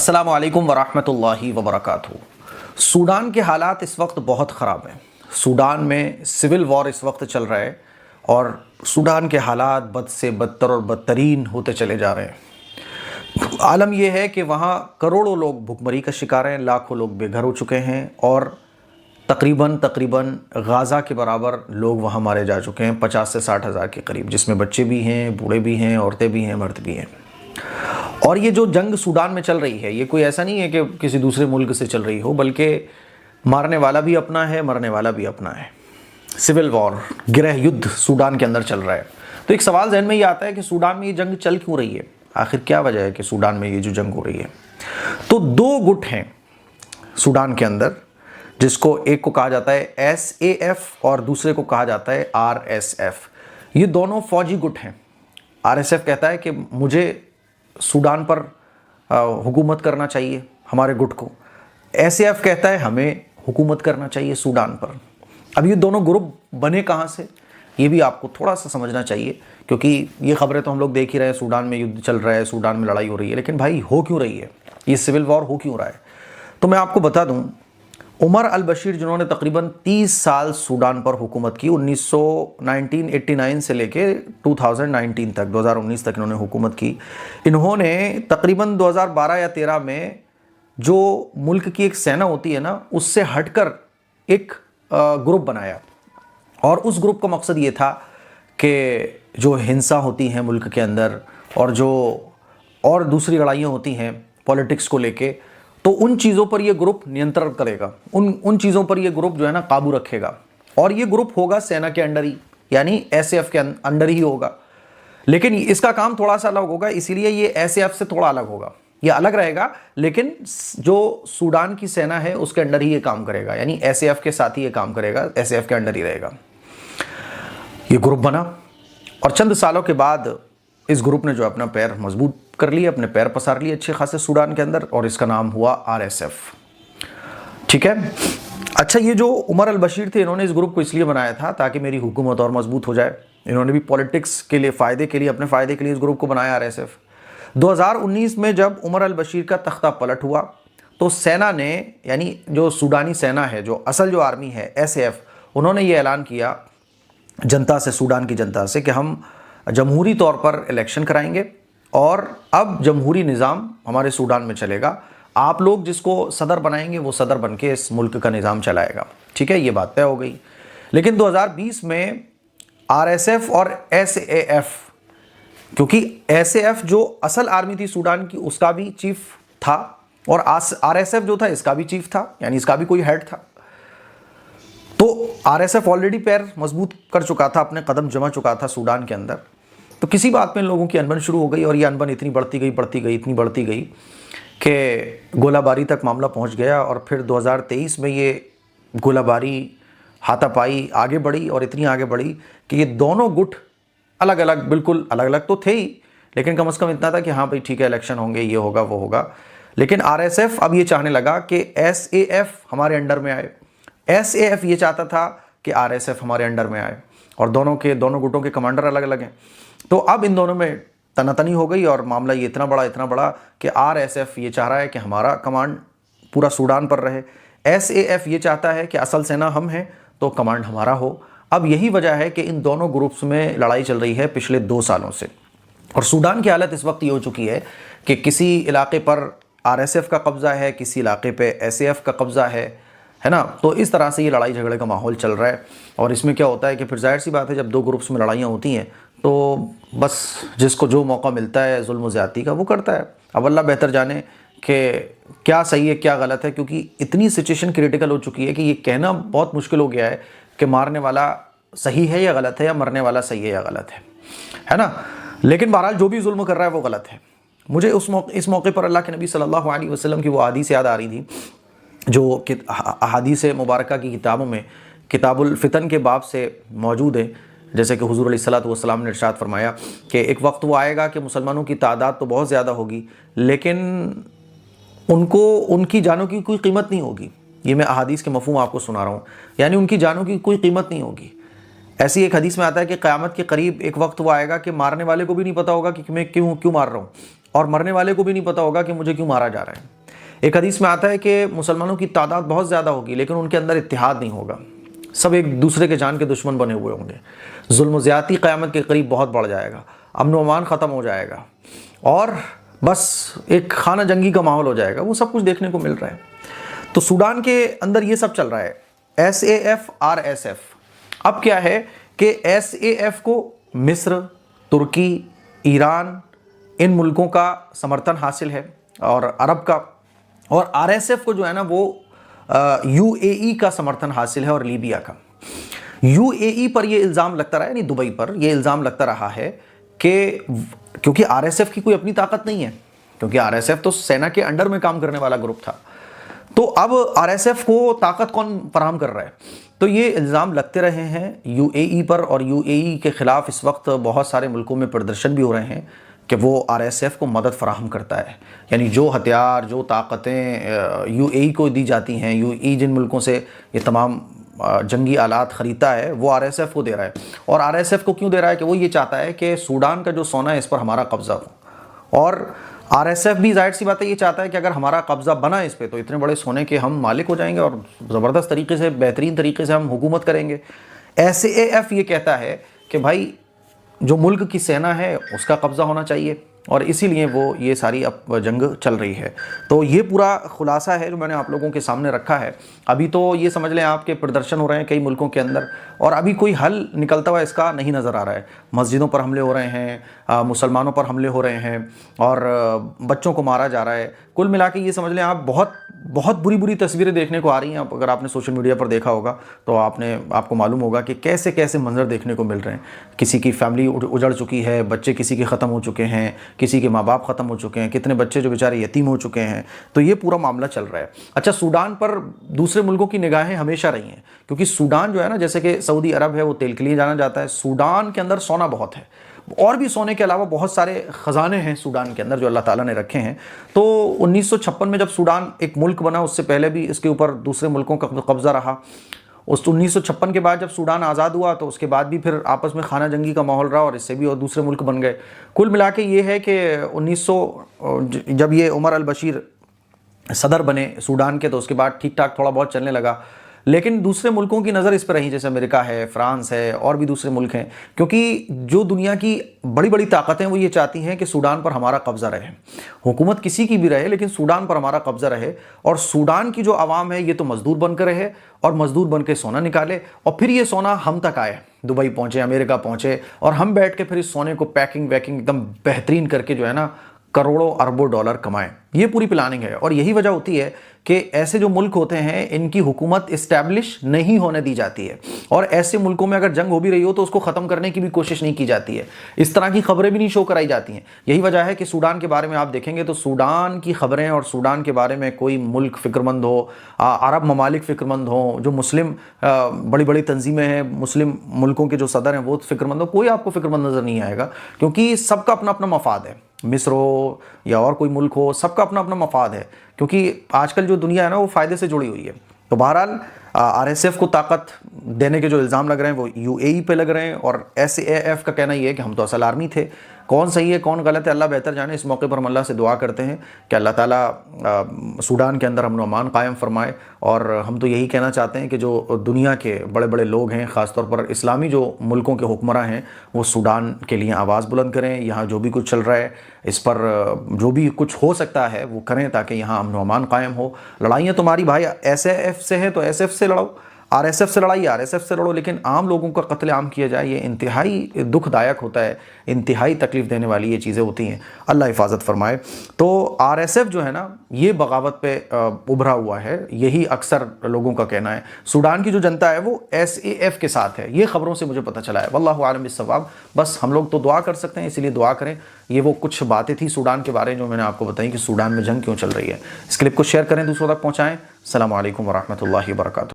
अस्सलामु अलैकुम वरहमतुल्लाहि वबरकातुहू। सूडान के हालात इस वक्त बहुत ख़राब हैं। सूडान में सिविल वॉर इस वक्त चल रहा है और सूडान के हालात बद से बदतर और बदतरीन होते चले जा रहे हैं। आलम यह है कि वहाँ करोड़ों लोग भुखमरी का शिकार हैं, लाखों लोग बेघर हो चुके हैं और तकरीबन गाज़ा के बराबर लोग वहाँ मारे जा चुके हैं, 50 से 60 हज़ार के करीब, जिसमें बच्चे भी हैं, बूढ़े भी हैं, औरतें भी हैं, मर्द भी हैं। और ये जो जंग सूडान में चल रही है, ये कोई ऐसा नहीं है कि किसी दूसरे मुल्क से चल रही हो, बल्कि मारने वाला भी अपना है, मरने वाला भी अपना है। सिविल वॉर, गृह युद्ध सूडान के अंदर चल रहा है। तो एक सवाल जहन में ये आता है कि सूडान में ये जंग चल क्यों रही है, आखिर क्या वजह है कि सूडान में ये जो जंग हो रही है। तो दो गुट हैं सूडान के अंदर, जिसको एक को कहा जाता है SAF और दूसरे को कहा जाता है RSF। ये दोनों फौजी गुट हैं। RSF कहता है कि मुझे सूडान पर हुकूमत करना चाहिए, हमारे गुट को। SAF कहता है हमें हुकूमत करना चाहिए सूडान पर। अब ये दोनों ग्रुप बने कहाँ से, ये भी आपको थोड़ा सा समझना चाहिए, क्योंकि ये खबरें तो हम लोग देख ही रहे हैं, सूडान में युद्ध चल रहा है, सूडान में लड़ाई हो रही है, लेकिन भाई हो क्यों रही है, ये सिविल वॉर हो क्यों रहा है। तो मैं आपको बता दूं, उमर अल बशीर जिन्होंने तकरीबन 30 साल सूडान पर हुकूमत की, 1989 से लेके 2019 तक, 2019 तक इन्होंने हुकूमत की। इन्होंने तकरीबन 2012 या 13 में जो मुल्क की एक सेना होती है ना, उससे हटकर एक ग्रुप बनाया और उस ग्रुप का मकसद ये था कि जो हिंसा होती है मुल्क के अंदर और जो और दूसरी लड़ाइयाँ होती हैं पॉलिटिक्स को लेके, तो उन चीज़ों पर ये ग्रुप नियंत्रण करेगा, उन चीज़ों पर ये ग्रुप जो है ना काबू रखेगा। और ये ग्रुप होगा सेना के अंडर ही, यानी SAF के अंडर ही होगा। लेकिन इसका काम थोड़ा सा अलग होगा, इसीलिए ये SAF से थोड़ा अलग होगा, ये अलग रहेगा, लेकिन जो सूडान की सेना है उसके अंडर ही ये काम करेगा, यानी SAF के साथ ही ये काम करेगा, SAF के अंडर ही रहेगा। ये ग्रुप बना और चंद सालों के बाद इस ग्रुप ने जो अपना पैर मजबूत कर लिए, अपने पैर पसार लिए अच्छे खासे सूडान के अंदर, और इसका नाम हुआ RSF। ठीक है। अच्छा, ये जो उमर अल बशीर थे, इन्होंने इस ग्रुप को इसलिए बनाया था ताकि मेरी हुकूमत और मजबूत हो जाए। इन्होंने भी पॉलिटिक्स के लिए, फ़ायदे के लिए, अपने फ़ायदे के लिए इस ग्रुप को बनाया RSF। 2019 में जब उमर अल बशीर का तख्ता पलट हुआ तो सेना ने, यानी जो सूडानी सेना है, जो असल जो आर्मी है SAF, उन्होंने ये ऐलान किया जनता से, सूडान की जनता से, कि हम जमहूरी तौर पर इलेक्शन कराएंगे और अब जमहूरी निज़ाम हमारे सूडान में चलेगा। आप लोग जिसको सदर बनाएंगे वो सदर बन के इस मुल्क का निज़ाम चलाएगा। ठीक है, ये बात तय हो गई। लेकिन 2020 में RSF और SAF, क्योंकि SAF जो असल आर्मी थी सूडान की, उसका भी चीफ था, और RSF जो था इसका भी चीफ था, यानी इसका भी कोई हेड था। तो RSF ऑलरेडी पैर मजबूत कर चुका था, अपने कदम जमा चुका था सूडान के अंदर। तो किसी बात में लोगों की अनबन शुरू हो गई और ये अनबन इतनी बढ़ती गई कि गोलाबारी तक मामला पहुंच गया। और फिर 2023 में ये गोलाबारी, हाथापाई आगे बढ़ी और इतनी आगे बढ़ी कि ये दोनों गुट अलग अलग, बिल्कुल अलग अलग तो थे ही, लेकिन कम से कम इतना था कि हाँ भाई ठीक है, इलेक्शन होंगे, ये होगा वो होगा। लेकिन RSF अब ये चाहने लगा कि SAF हमारे अंडर में आए, SAF ये चाहता था कि RSF हमारे अंडर में आए, और दोनों गुटों के कमांडर अलग अलग हैं। तो अब इन दोनों में तनातनी हो गई और मामला ये इतना बड़ा कि RSF ये चाह रहा है कि हमारा कमांड पूरा सूडान पर रहे, SAF ये चाहता है कि असल सेना हम हैं तो कमांड हमारा हो। अब यही वजह है कि इन दोनों ग्रुप्स में लड़ाई चल रही है पिछले 2 सालों से। और सूडान की हालत इस वक्त ये हो चुकी है कि किसी इलाके पर RSF का कब्ज़ा है, किसी इलाके पर SAF का कब्ज़ा है ना। तो इस तरह से ये लड़ाई झगड़े का माहौल चल रहा है। और इसमें क्या होता है कि फिर जाहिर सी बात है, जब 2 ग्रुप्स में लड़ाइयाँ होती हैं तो बस जिसको जो मौका मिलता है जुल्म ज़्यादती का वो करता है। अब अल्लाह बेहतर जाने कि क्या सही है क्या गलत है, क्योंकि इतनी सिचुएशन क्रिटिकल हो चुकी है कि ये कहना बहुत मुश्किल हो गया है कि मारने वाला सही है या गलत है, या मरने वाला सही है या गलत है ना। लेकिन बहरहाल जो भी जुल्म कर रहा है वो गलत है। मुझे इस मौके पर अल्लाह के नबी सल्लल्लाहु अलैहि वसल्लम की वो हदीस याद आ रही थी, जो हदीस मुबारका की किताबों में किताबुल फितन के बाब से मौजूद है। जैसे कि हुज़ूर अलैहिस्सलातु वस्सलाम ने इरशाद फरमाया कि एक वक्त वो आएगा कि मुसलमानों की तादाद तो बहुत ज़्यादा होगी, लेकिन उनको उनकी जानों की कोई कीमत नहीं होगी। ये मैं अहादीस के मफ़हूम आपको सुना रहा हूँ, यानी उनकी जानों की कोई कीमत नहीं होगी। ऐसी एक हदीस में आता है कि क़यामत के करीब एक वक्त वो आएगा कि मारने वाले को भी नहीं पता होगा कि मैं क्यों मार रहा हूँ, और मरने वाले को भी नहीं पता होगा कि मुझे क्यों मारा जा रहा है। एक हदीस में आता है कि मुसलमानों की तादाद बहुत ज़्यादा होगी लेकिन उनके अंदर इत्तिहाद नहीं होगा, सब एक दूसरे के जान के दुश्मन बने हुए होंगे। जुल्म ज़्यादती क़यामत के करीब बहुत बढ़ जाएगा, अमन व अमान ख़त्म हो जाएगा और बस एक खाना जंगी का माहौल हो जाएगा। वो सब कुछ देखने को मिल रहा है। तो सूडान के अंदर ये सब चल रहा है, SAF RSF। अब क्या है कि SAF को मिस्र, तुर्की, ईरान, इन मुल्कों का समर्थन हासिल है और अरब का, और RSF को जो है ना वो UAE का समर्थन हासिल है और लीबिया का। UAE पर ये इल्ज़ाम लगता रहा है, यानी दुबई पर ये इल्ज़ाम लगता रहा है कि क्योंकि RSF की कोई अपनी ताकत नहीं है, क्योंकि RSF तो सेना के अंडर में काम करने वाला ग्रुप था, तो अब RSF को ताकत कौन फराहम कर रहा है? तो ये इल्ज़ाम लगते रहे हैं UAE पर, और UAE के ख़िलाफ़ इस वक्त बहुत सारे मुल्कों में प्रदर्शन भी हो रहे हैं कि वो RSF को मदद फराहम करता है। यानी जो हथियार, जो ताकतें UAE को दी जाती हैं, UAE जिन मुल्कों से ये तमाम जंगी आलात ख़रीदता है वो RSF को दे रहा है। और RSF को क्यों दे रहा है? कि वो ये चाहता है कि सूडान का जो सोना है इस पर हमारा कब्ज़ा हो, और RSF भी जाहिर सी बात है ये चाहता है कि अगर हमारा कब्ज़ा बना इस पर तो इतने बड़े सोने के हम मालिक हो जाएंगे और ज़बरदस्त तरीके से, बेहतरीन तरीके से हम हुकूमत करेंगे। SAF ये कहता है कि भाई जो मुल्क की सेना है उसका कब्ज़ा होना चाहिए, और इसीलिए वो ये सारी अब जंग चल रही है। तो ये पूरा खुलासा है जो मैंने आप लोगों के सामने रखा है। अभी तो ये समझ लें आपके प्रदर्शन हो रहे हैं कई मुल्कों के अंदर, और अभी कोई हल निकलता हुआ इसका नहीं नज़र आ रहा है। मस्जिदों पर हमले हो रहे हैं, मुसलमानों पर हमले हो रहे हैं, और बच्चों को मारा जा रहा है। कुल मिला के ये समझ लें आप बहुत बुरी तस्वीरें देखने को आ रही हैं। अगर आपने सोशल मीडिया पर देखा होगा तो आपको मालूम होगा कि कैसे कैसे मंजर देखने को मिल रहे हैं। किसी की फैमिली उजड़ चुकी है, बच्चे किसी के ख़त्म हो चुके हैं, किसी के माँ बाप ख़त्म हो चुके हैं, कितने बच्चे जो बेचारे यतीम हो चुके हैं। तो ये पूरा मामला चल रहा है। अच्छा, सूडान पर दूसरे मुल्कों की निगाहें हमेशा रही हैं, क्योंकि सूडान जो है ना, जैसे कि सऊदी अरब है वो तेल के लिए जाना जाता है। सूडान के अंदर सोना बहुत है, और भी सोने के अलावा बहुत सारे ख़जाने हैं सूडान के अंदर जो अल्लाह ताला ने रखे हैं। तो 1956 में जब सूडान एक मुल्क बना, उससे पहले भी इसके ऊपर दूसरे मुल्कों का कब्ज़ा रहा। उस 1956 के बाद जब सूडान आज़ाद हुआ तो उसके बाद भी फिर आपस में खाना जंगी का माहौल रहा, और इससे भी और दूसरे मुल्क बन गए। कुल मिला के ये है कि 1900 जब ये उमर अल बशीर सदर बने सूडान के, तो उसके बाद ठीक ठाक थोड़ा बहुत चलने लगा। लेकिन दूसरे मुल्कों की नज़र इस पर रही, जैसे अमेरिका है, फ्रांस है, और भी दूसरे मुल्क हैं, क्योंकि जो दुनिया की बड़ी बड़ी ताकतें वो ये चाहती हैं कि सूडान पर हमारा कब्ज़ा रहे। हुकूमत किसी की भी रहे लेकिन सूडान पर हमारा कब्ज़ा रहे, और सूडान की जो आवाम है ये तो मज़दूर बन कर रहे, और मज़दूर बन के सोना निकाले, और फिर ये सोना हम तक आए, दुबई पहुँचे, अमेरिका पहुँचे, और हम बैठ के फिर इस सोने को पैकिंग वैकिंग एकदम बेहतरीन करके जो है ना करोड़ों अरबों डॉलर कमाएं। ये पूरी प्लानिंग है, और यही वजह होती है कि ऐसे जो मुल्क होते हैं इनकी हुकूमत इस्टेब्लिश नहीं होने दी जाती है, और ऐसे मुल्कों में अगर जंग हो भी रही हो तो उसको ख़त्म करने की भी कोशिश नहीं की जाती है। इस तरह की खबरें भी नहीं शो कराई जाती हैं। यही वजह है कि सूडान के बारे में आप देखेंगे तो सूडान की खबरें और सूडान के बारे में कोई मुल्क फ़िक्रमंद हो, अरब ममालिक फ़िक्रमंद हो, जो मुस्लिम बड़ी बड़ी तंजीमें हैं, मुस्लिम मुल्कों के जो सदर हैं वो फ़िक्रमंद हो, कोई आपको फ़िक्रमंद नज़र नहीं आएगा, क्योंकि सबका अपना अपना मफाद है। मिस्र हो या और कोई मुल्क हो, सबका अपना अपना मफाद है, क्योंकि आजकल जो दुनिया है ना वो फ़ायदे से जुड़ी हुई है। तो बहरहाल RSF को ताकत देने के जो इल्ज़ाम लग रहे हैं वो UAE पे लग रहे हैं, और SAF का कहना ये है कि हम तो असल आर्मी थे। कौन सही है कौन गलत है अल्लाह बेहतर जाने। इस मौके पर हम अल्लाह से दुआ करते हैं कि अल्लाह ताला सूडान के अंदर अमन व अमान कायम फरमाए, और हम तो यही कहना चाहते हैं कि जो दुनिया के बड़े बड़े लोग हैं, ख़ासतौर पर इस्लामी जो मुल्कों के हुक्मरां हैं, वो सूडान के लिए आवाज़ बुलंद करें। यहाँ जो भी कुछ चल रहा है इस पर जो भी कुछ हो सकता है वो करें, ताकि यहाँ अमन व अमान कायम हो। लड़ाइयाँ तुम्हारी भाई SAF से है तो SF से लड़ो, RSF से लड़ाई RSF से लड़ो, लेकिन आम लोगों का कत्लेआम किया जाए ये इंतहाई दुखदायक होता है, इंतहाई तकलीफ़ देने वाली ये चीज़ें होती हैं। अल्लाह हिफाजत फरमाए। तो RSF जो है ना ये बगावत पे उभरा हुआ है, यही अक्सर लोगों का कहना है। सूडान की जो जनता है वो SAF के साथ है, ये ख़बरों से मुझे पता चला है। वल्लाहु आलम बिस्सवाब। बस हम लोग तो दुआ कर सकते हैं, इसीलिए दुआ करें। ये वो कुछ बातें थी सूडान के बारे में जो मैंने आपको बताई कि सूडान में जंग क्यों चल रही है। इस क्लिप को शेयर करें, दूसरों तक पहुँचाएँ। अस्सलामु अलैकुम वरहमतुल्लाहि वबरकातुहू।